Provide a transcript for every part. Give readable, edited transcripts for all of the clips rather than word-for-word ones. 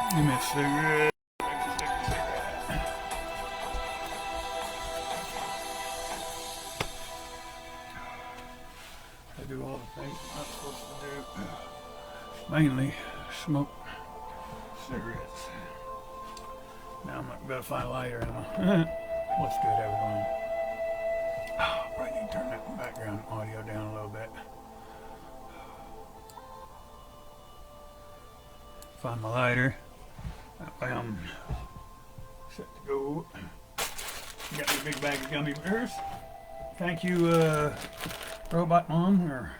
Give me a cigarette. I do all the things I'm not supposed to do. Mainly smoke cigarettes. Now I'm not gonna find a lighter. What's good, everyone? Oh, probably need to turn that background audio down a little bit. Find my lighter. That way I'm set to go. Got me a big bag of gummy bears. Thank you, Robot Mom. Or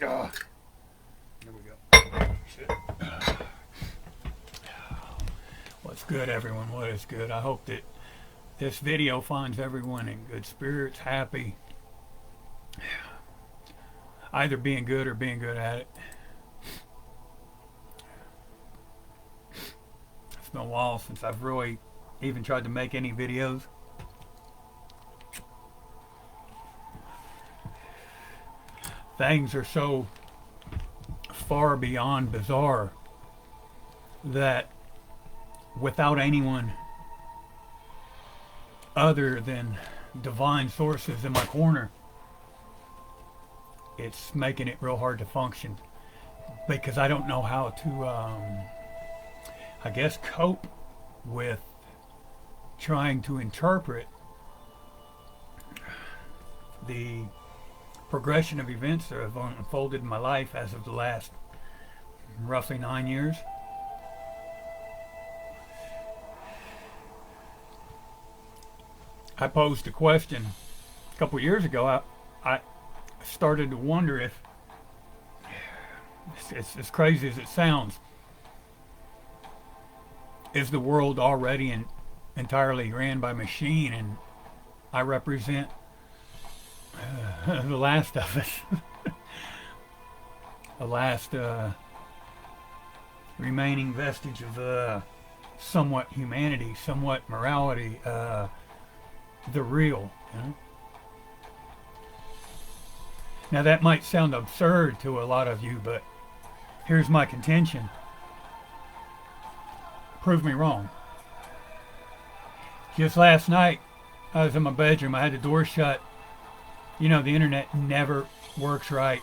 there we go. Shit. What's good, everyone? What is good? I hope that this video finds everyone in good spirits, happy, either being good or being good at it. It's been a while since I've really even tried to make any videos. Things are so far beyond bizarre that without anyone other than divine sources in my corner, it's making it real hard to function, because I don't know how to I guess cope with trying to interpret the progression of events that have unfolded in my life as of the last roughly 9 years. I posed a question a couple years ago. I started to wonder if, it's as crazy as it sounds, is the world already entirely ran by machine, and I represent the last of us, the last remaining vestige of somewhat humanity, somewhat morality, the real, you know? Now that might sound absurd to a lot of you, but here's my contention. Prove me wrong. Just last night, I was in my bedroom. I had the door shut. You know, the internet never works right.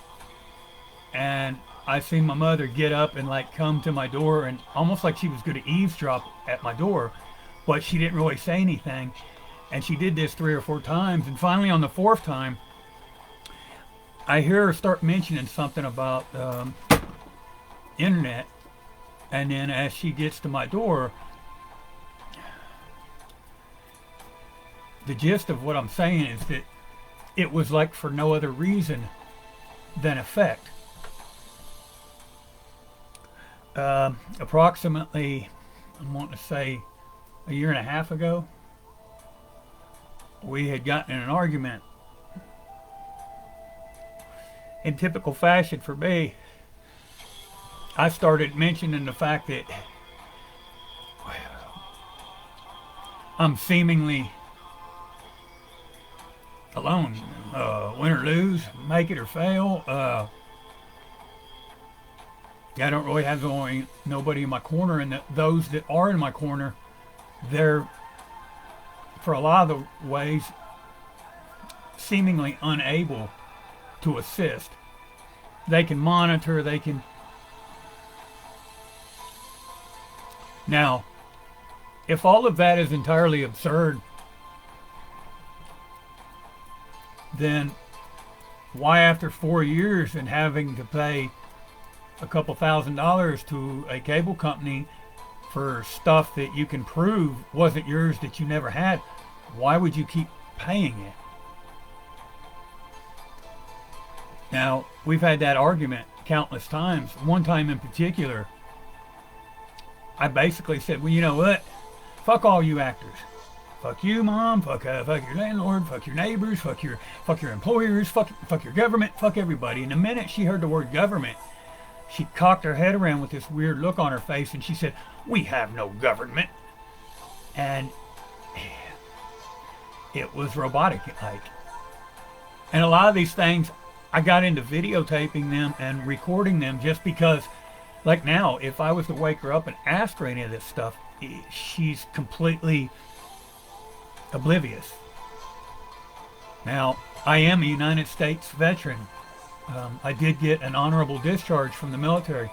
And I seen my mother get up and like come to my door, and almost like she was going to eavesdrop at my door, but she didn't really say anything. And she did this 3 or 4 times. And finally on the 4th time, I hear her start mentioning something about internet. And then as she gets to my door, the gist of what I'm saying is that it was like for no other reason than effect. Approximately, I'm wanting to say a year and a half ago, we had gotten in an argument. In typical fashion for me, I started mentioning the fact that I'm seemingly alone. Win or lose, make it or fail. I don't really have nobody in my corner, and those that are in my corner, they're, for a lot of the ways, seemingly unable to assist. They can monitor, they can. Now, if all of that is entirely absurd, then why, after 4 years and having to pay a couple $1,000s to a cable company for stuff that you can prove wasn't yours, that you never had, why would you keep paying it? Now, we've had that argument countless times. One time in particular, I basically said, well, you know what? Fuck all you actors. Fuck you, Mom. Fuck your landlord. Fuck your neighbors. Fuck your employers. Fuck your government. Fuck everybody. And the minute she heard the word government, she cocked her head around with this weird look on her face, and she said, "We have no government." And it was robotic like. And a lot of these things, I got into videotaping them and recording them just because Like now, if I was to wake her up and ask her any of this stuff, she's completely oblivious. Now, I am a United States veteran. I did get an honorable discharge from the military.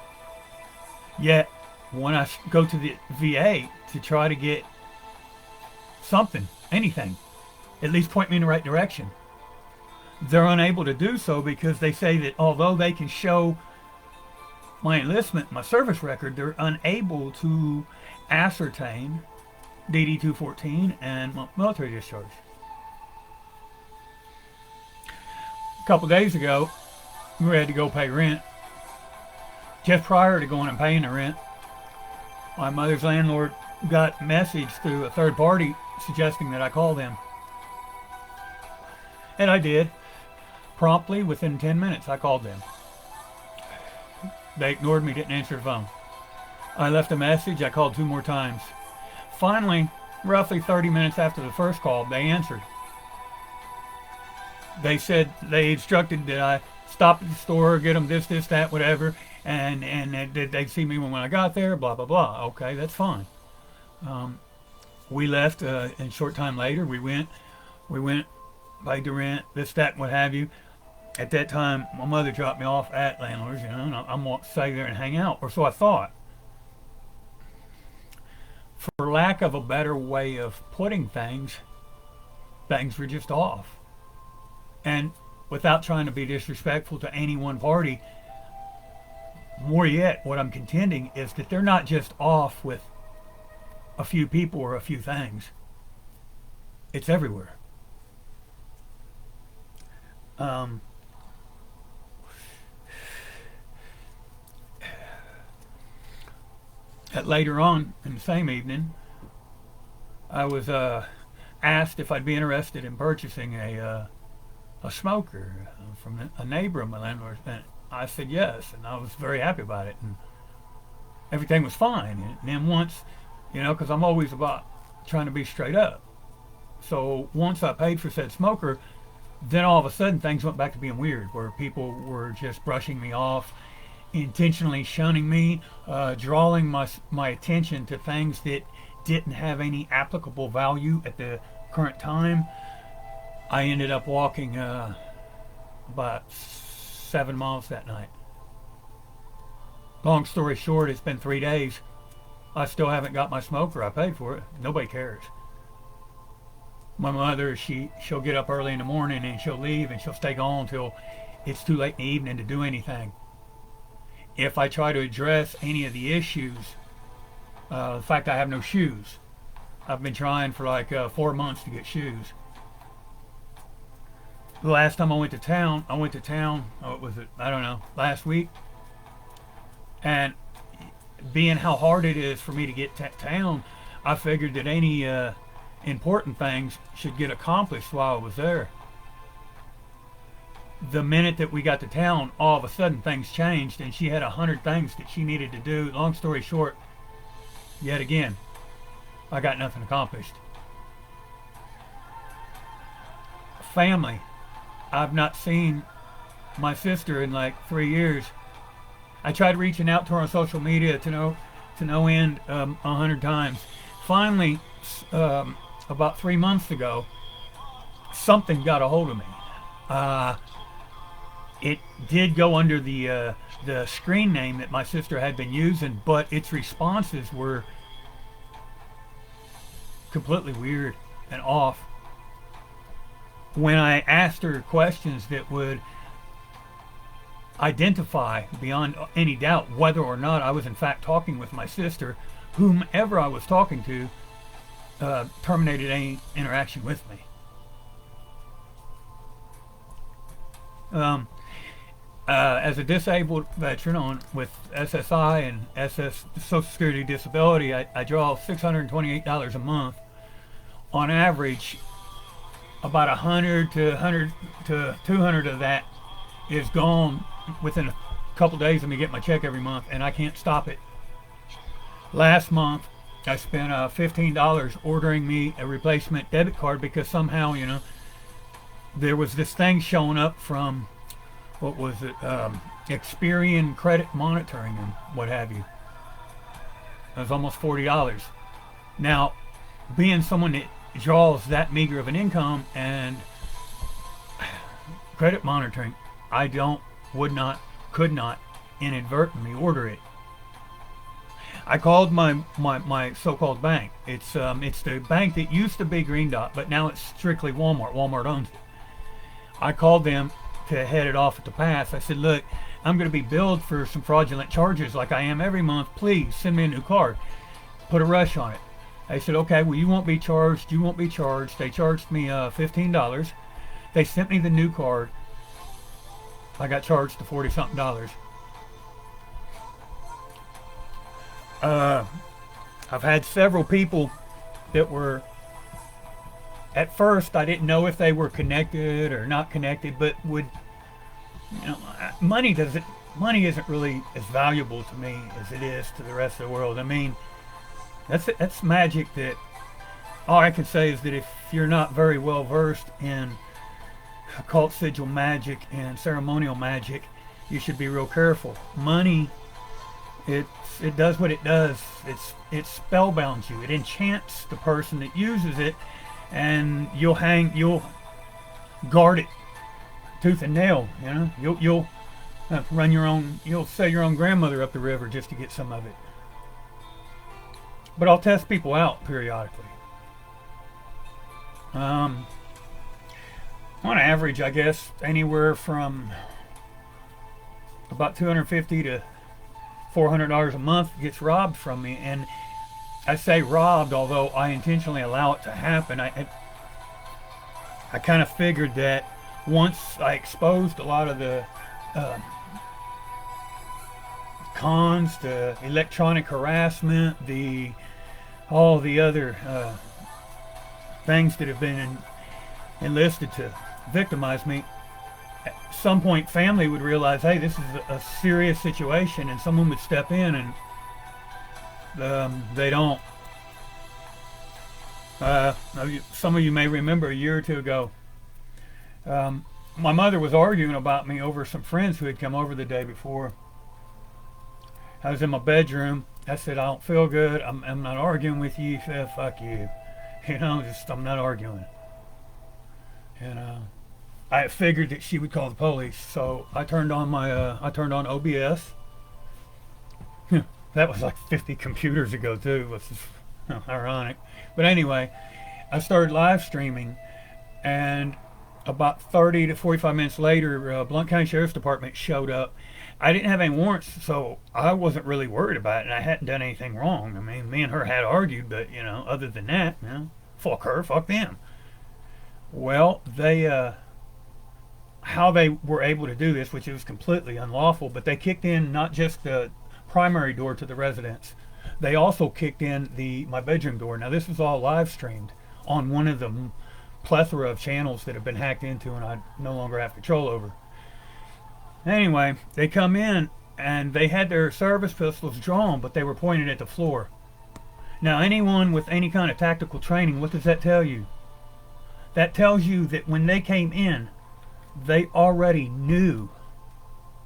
Yet, when I go to the VA to try to get something, anything, at least point me in the right direction, they're unable to do so because they say that although they can show my enlistment, my service record, they're unable to ascertain DD 214 and my military discharge. A couple days ago, we had to go pay rent. Just prior to going and paying the rent, my mother's landlord got a message through a third party suggesting that I call them. And I did. Promptly, within 10 minutes, I called them. They ignored me, didn't answer the phone. I left a message, I called 2 more times. Finally, roughly 30 minutes after the first call, they answered. They said, they instructed that I stop at the store, get them this, that, whatever, and they'd see me when I got there, blah, blah, blah. Okay, that's fine. We left, and a short time later, we went, paid the rent, this, that, what have you. At that time, my mother dropped me off at landlord's, you know, and I'm going to stay there and hang out, or so I thought. For lack of a better way of putting things were just off. And without trying to be disrespectful to any one party, more yet, what I'm contending is that they're not just off with a few people or a few things. It's everywhere. Later on in the same evening, I was asked if I'd be interested in purchasing a smoker from a neighbor of my landlord's. And I said yes, and I was very happy about it, and everything was fine. And then once, you know, because I'm always about trying to be straight up. So once I paid for said smoker, then all of a sudden things went back to being weird, where people were just brushing me off, intentionally shunning me, drawing my attention to things that didn't have any applicable value at the current time. I ended up walking about 7 miles that night. Long story short, it's been 3 days. I still haven't got my smoker. I paid for it. Nobody cares. My mother, she'll get up early in the morning and she'll leave and she'll stay gone until it's too late in the evening to do anything. If I try to address any of the issues, the fact I have no shoes, I've been trying for like 4 months to get shoes. The last time I went to town, what was it? I don't know, last week. And being how hard it is for me to get to town, I figured that any important things should get accomplished while I was there. The minute that we got to town, all of a sudden things changed, and she had 100 things that she needed to do. Long story short, yet again, I got nothing accomplished. Family. I've not seen my sister in like 3 years. I tried reaching out to her on social media to no end 100 times. Finally, about 3 months ago, something got a hold of me. It did go under the screen name that my sister had been using, but its responses were completely weird and off. When I asked her questions that would identify beyond any doubt whether or not I was in fact talking with my sister, whomever I was talking to terminated any interaction with me. As a disabled veteran with SSI and Social Security Disability, I draw $628 a month. On average, about 100 to 200 of that is gone within a couple days of me getting my check every month, and I can't stop it. Last month, I spent $15 ordering me a replacement debit card because somehow, there was this thing showing up from what was it, Experian credit monitoring and what have you. It was almost $40. Now, being someone that draws that meager of an income and credit monitoring, I would not, could not inadvertently order it. I called my so-called bank. It's the bank that used to be Green Dot, but now it's strictly Walmart. Walmart owns it. I called them to head it off at the pass. I said, look, I'm going to be billed for some fraudulent charges like I am every month. Please send me a new card. Put a rush on it. They said, okay, well, you won't be charged. You won't be charged. They charged me $15. They sent me the new card. I got charged the $40-something. I've had several people that were, at first I didn't know if they were connected or not connected, but would, you know, money isn't really as valuable to me as it is to the rest of the world. I mean, that's magic that all I can say is that if you're not very well versed in occult sigil magic and ceremonial magic, you should be real careful. Money, it does what it does. It spellbounds you. It enchants the person that uses it, and you'll guard it tooth and nail. You know, you'll run your own. You'll sell your own grandmother up the river just to get some of it. But I'll test people out periodically. On average, I guess anywhere from about $250 to $400 a month gets robbed from me. And I say robbed, although I intentionally allow it to happen. I kind of figured that once I exposed a lot of the cons, the electronic harassment, all the other things that have been enlisted to victimize me, at some point family would realize, hey, this is a serious situation, and someone would step in, and they don't. Some of you may remember a year or two ago, my mother was arguing about me over some friends who had come over the day before. I was in my bedroom. I said, I don't feel good. I'm not arguing with you. She said, fuck you. You know, I'm not arguing. And I figured that she would call the police, so I turned on OBS. That was like 50 computers ago too, which is ironic. But anyway, I started live streaming, and about 30 to 45 minutes later, Blount County Sheriff's Department showed up. I didn't have any warrants, so I wasn't really worried about it, and I hadn't done anything wrong. I mean, me and her had argued, but, you know, other than that, you know, fuck her, fuck them. Well, how they were able to do this, which was completely unlawful, but they kicked in not just the primary door to the residence, they also kicked in my bedroom door. Now, this was all live streamed on one of the plethora of channels that have been hacked into and I no longer have control over. Anyway, they come in and they had their service pistols drawn, but they were pointed at the floor. Now, anyone with any kind of tactical training, what does that tell you? That tells you that when they came in, they already knew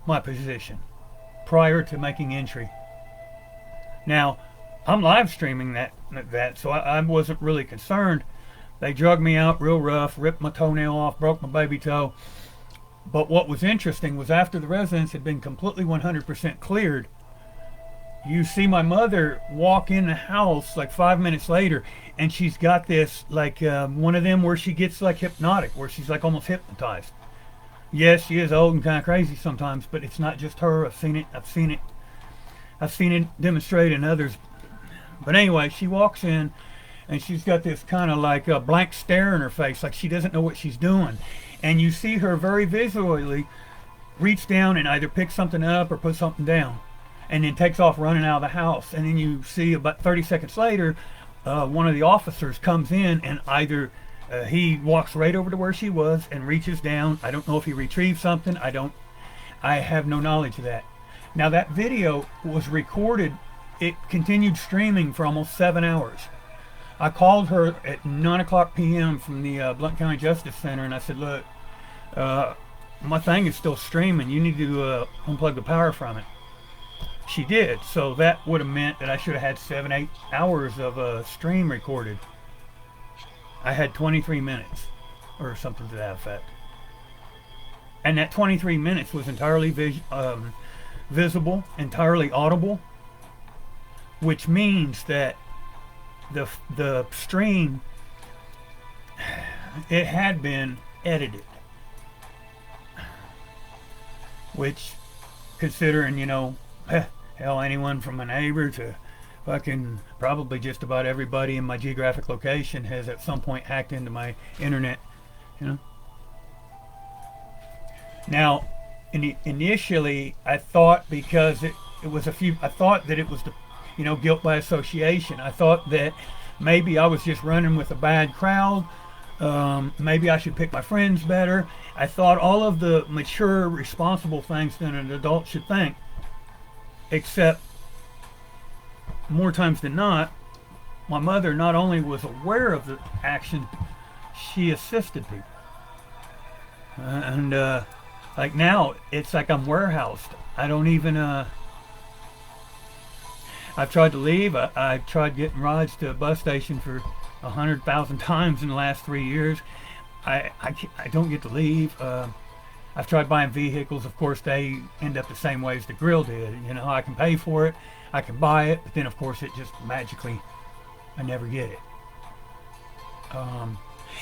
my position prior to making entry. Now, I'm live streaming that so I wasn't really concerned. They drugged me out real rough, ripped my toenail off, broke my baby toe. But what was interesting was after the residence had been completely 100% cleared, you see my mother walk in the house like 5 minutes later, and she's got this like one of them where she gets like hypnotic, where she's like almost hypnotized. Yes, she is old and kind of crazy sometimes, but it's not just her. I've seen it demonstrated in others. But anyway, she walks in, and she's got this kind of like a blank stare in her face, like she doesn't know what she's doing. And you see her very visually reach down and either pick something up or put something down, and then takes off running out of the house. And then you see about 30 seconds later, one of the officers comes in, and either he walks right over to where she was and reaches down. I don't know if he retrieved something. I have no knowledge of that. Now, that video was recorded. It continued streaming for almost 7 hours. I called her at 9 o'clock p.m. from the Blount County Justice Center, and I said, look, my thing is still streaming. You need to unplug the power from it. She did, so that would have meant that I should have had 7-8 hours of stream recorded. I had 23 minutes or something to that effect, and that 23 minutes was entirely visible, entirely audible, which means that the stream, it had been edited, which, considering, you know, hell, anyone from a neighbor to fucking probably just about everybody in my geographic location has at some point hacked into my internet, you know. Now, initially, I thought, because it was I thought that it was the, you know, guilt by association. I thought that maybe I was just running with a bad crowd. Maybe I should pick my friends better. I thought all of the mature, responsible things that an adult should think. Except, more times than not, my mother not only was aware of the action, she assisted people. Like now, it's like I'm warehoused. I don't even, I've tried to leave. I've tried getting rides to a bus station for 100,000 times in the last 3 years. I don't get to leave. I've tried buying vehicles. Of course, they end up the same way as the grill did. You know, I can pay for it, I can buy it, but then of course it just magically, I never get it.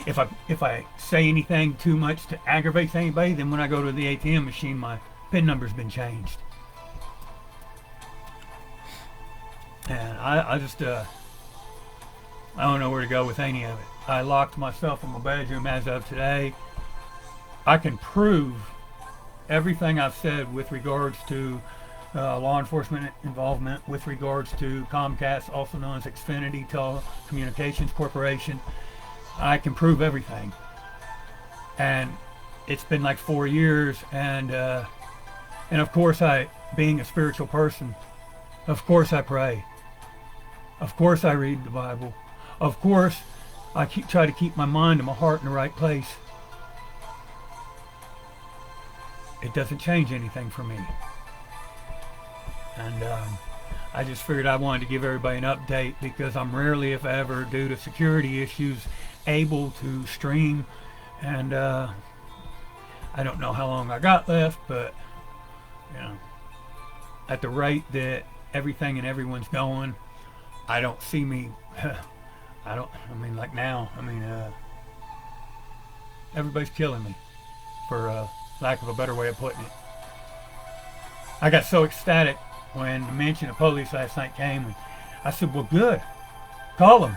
If I say anything too much to aggravate anybody, then when I go to the ATM machine, my PIN number's been changed. And I just, I don't know where to go with any of it. I locked myself in my bedroom as of today. I can prove everything I've said with regards to law enforcement involvement, with regards to Comcast, also known as Xfinity Telecommunications Corporation. I can prove everything. And it's been like 4 years, and of course, being a spiritual person, of course I pray. Of course I read the Bible. Of course I try to keep my mind and my heart in the right place. It doesn't change anything for me. And I just figured I wanted to give everybody an update, because I'm rarely, if ever, due to security issues, able to stream. And I don't know how long I got left, but you know, at the rate that everything and everyone's going, I don't see me. I mean, like now, I mean, everybody's killing me, for lack of a better way of putting it. I got so ecstatic when the mention of police last night came, and I said, well, good, call them.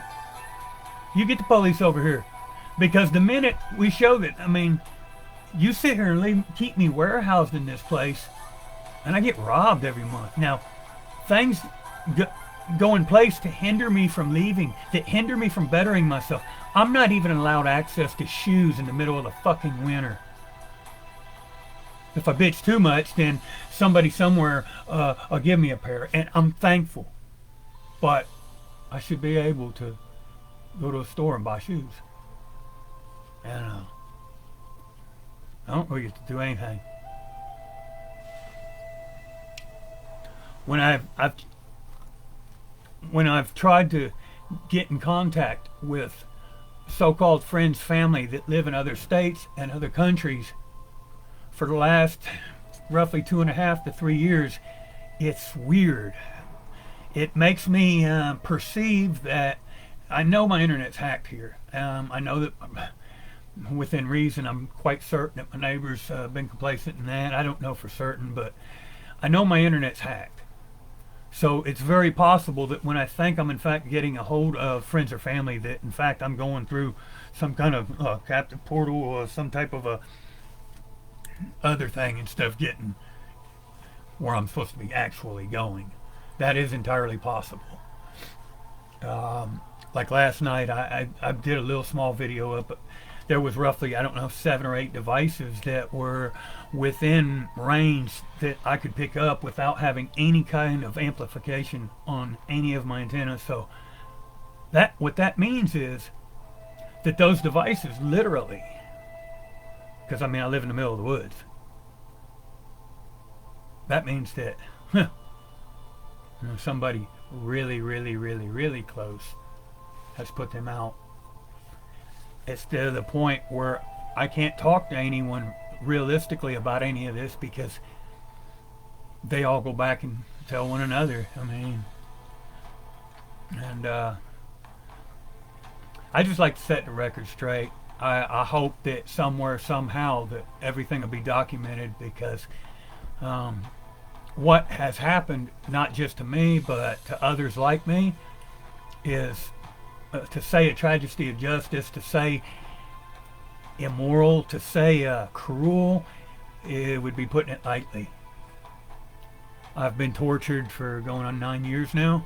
You get the police over here. Because the minute we show that, I mean, you sit here and keep me warehoused in this place, and I get robbed every month. Now, things go in place to hinder me from leaving, that hinder me from bettering myself. I'm not even allowed access to shoes in the middle of the fucking winter. If I bitch too much, then somebody somewhere will give me a pair, and I'm thankful. But I should be able to go to a store and buy shoes. And I don't really get to do anything. When I've tried to get in contact with so-called friends, family that live in other states and other countries for the last roughly 2.5 to 3 years, it's weird. It makes me perceive that I know my internet's hacked here. I know that within reason, I'm quite certain that my neighbor's been complacent in that. I don't know for certain, but I know my internet's hacked. So it's very possible that when I think I'm in fact getting a hold of friends or family, that in fact I'm going through some kind of captive portal or some type of a other thing instead of getting where I'm supposed to be actually going. That is entirely possible. Like last night, I did a little small video up. There was roughly, I don't know, 7 or 8 devices that were within range that I could pick up without having any kind of amplification on any of my antennas. So what that means is that those devices literally, because I mean I live in the middle of the woods, that means that somebody really close has put them out. It's to the point where I can't talk to anyone realistically about any of this because they all go back and tell one another. I mean, and I just like to set the record straight. I hope that somewhere, somehow, that everything will be documented, because what has happened, not just to me, but to others like me, is to say a tragedy of justice, to say immoral, to say cruel, it would be putting it lightly. I've been tortured for going on 9 years now.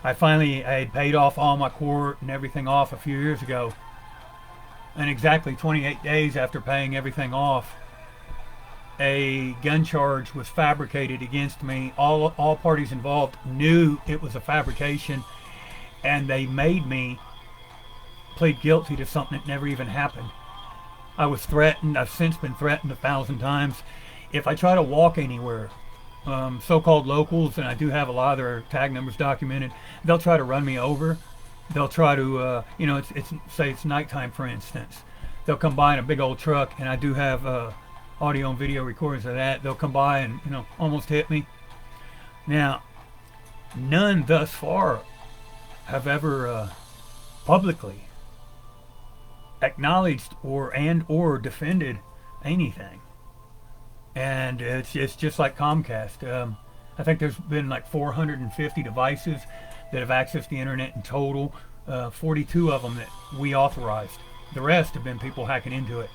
I had paid off all my court and everything off a few years ago. And exactly 28 days after paying everything off, a gun charge was fabricated against me. All parties involved knew it was a fabrication, and they made me plead guilty to something that never even happened. I was threatened. I've since been threatened 1,000 times. If I try to walk anywhere, so-called locals, and I do have a lot of their tag numbers documented, they'll try to run me over. They'll try to, say it's nighttime, for instance. They'll come by in a big old truck, and I do have audio and video recordings of that. They'll come by and, almost hit me. Now, none thus far have ever publicly acknowledged or defended anything. And it's just like Comcast. I think there's been like 450 devices that have accessed the internet in total. 42 of them that we authorized. The rest have been people hacking into it.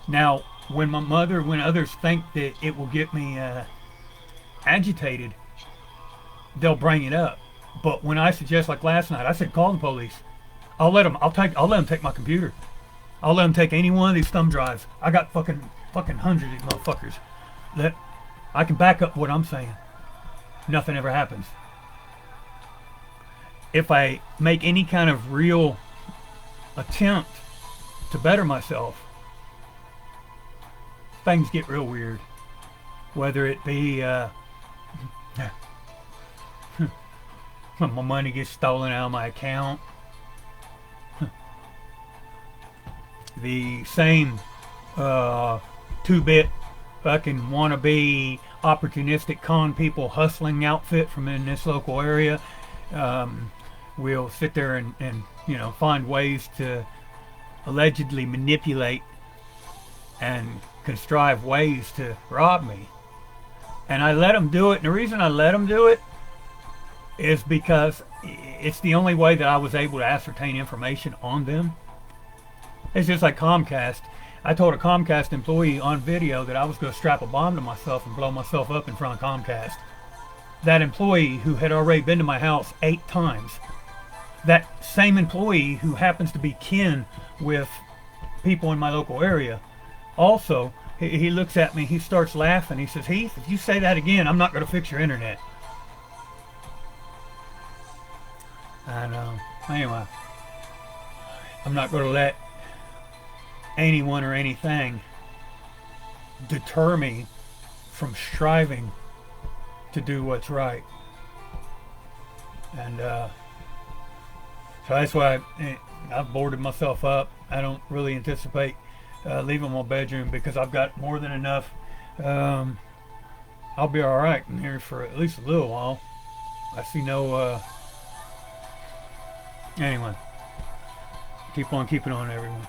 Now, when others think that it will get me agitated, they'll bring it up. But when I suggest, like last night, I said call the police. I'll let them take my computer. I'll let them take any one of these thumb drives. I got fucking hundreds of these motherfuckers. That I can back up what I'm saying. Nothing ever happens. If I make any kind of real attempt to better myself, things get real weird. Whether it be my money gets stolen out of my account, the same 2-bit fucking wannabe opportunistic con people hustling outfit from in this local area will sit there and find ways to allegedly manipulate and contrive ways to rob me. And I let them do it. And the reason I let them do it is because it's the only way that I was able to ascertain information on them. It's just like Comcast. I told a Comcast employee on video that I was going to strap a bomb to myself and blow myself up in front of Comcast. That employee, who had already been to my house 8 times, that same employee who happens to be kin with people in my local area, also, he looks at me, he starts laughing, he says, "Heath, if you say that again, I'm not going to fix your internet." And anyway, I'm not going to let anyone or anything deter me from striving to do what's right. And so that's why I've boarded myself up. I don't really anticipate leaving my bedroom, because I've got more than enough. I'll be alright in here for at least a little while. I see no anyway, keep on keeping on, everyone.